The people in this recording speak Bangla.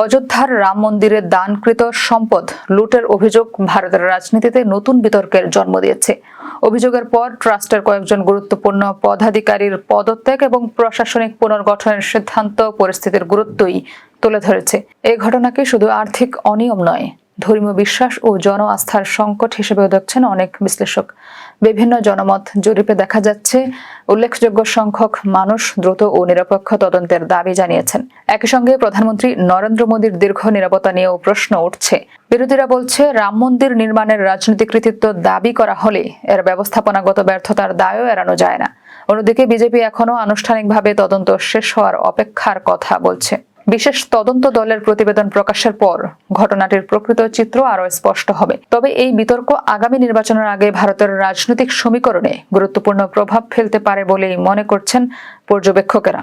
অযোধ্যার রাম মন্দিরে দানকৃত সম্পদ লুটের অভিযোগ ভারতের রাজনীতিতে নতুন বিতর্কের জন্ম দিয়েছে। অভিযোগের পর ট্রাস্টের কয়েকজন গুরুত্বপূর্ণ পদাধিকারীর পদত্যাগ এবং প্রশাসনিক পুনর্গঠনের সিদ্ধান্ত পরিস্থিতির গুরুত্বই তুলে ধরেছে। এই ঘটনাকে শুধু আর্থিক অনিয়ম নয়, ধর্মীয় বিশ্বাস ও জন আস্থার সংকট হিসেবেও দেখছেন অনেক বিশ্লেষক। বিভিন্ন জনমত জরিপে দেখা যাচ্ছে উল্লেখযোগ্য সংখ্যক মানুষ দ্রুত ও নিরপেক্ষ তদন্তের দাবি জানিয়েছেন। একই সঙ্গে প্রধানমন্ত্রী নরেন্দ্র মোদীর দীর্ঘ নিরাপত্তা নিয়েও প্রশ্ন উঠছে। বিরোধীরা বলছে, রাম মন্দির নির্মাণের রাজনৈতিক কৃতিত্ব দাবি করা হলে এর ব্যবস্থাপনাগত ব্যর্থতার দায়ও এড়ানো যায় না। অন্যদিকে বিজেপি এখনো আনুষ্ঠানিকভাবে তদন্ত শেষ হওয়ার অপেক্ষার কথা বলছে। বিশেষ তদন্ত দলের প্রতিবেদন প্রকাশের পর ঘটনাটির প্রকৃত চিত্র আরও স্পষ্ট হবে। তবে এই বিতর্ক আগামী নির্বাচনের আগে ভারতের রাজনৈতিক সমীকরণে গুরুত্বপূর্ণ প্রভাব ফেলতে পারে বলেই মনে করছেন পর্যবেক্ষকেরা।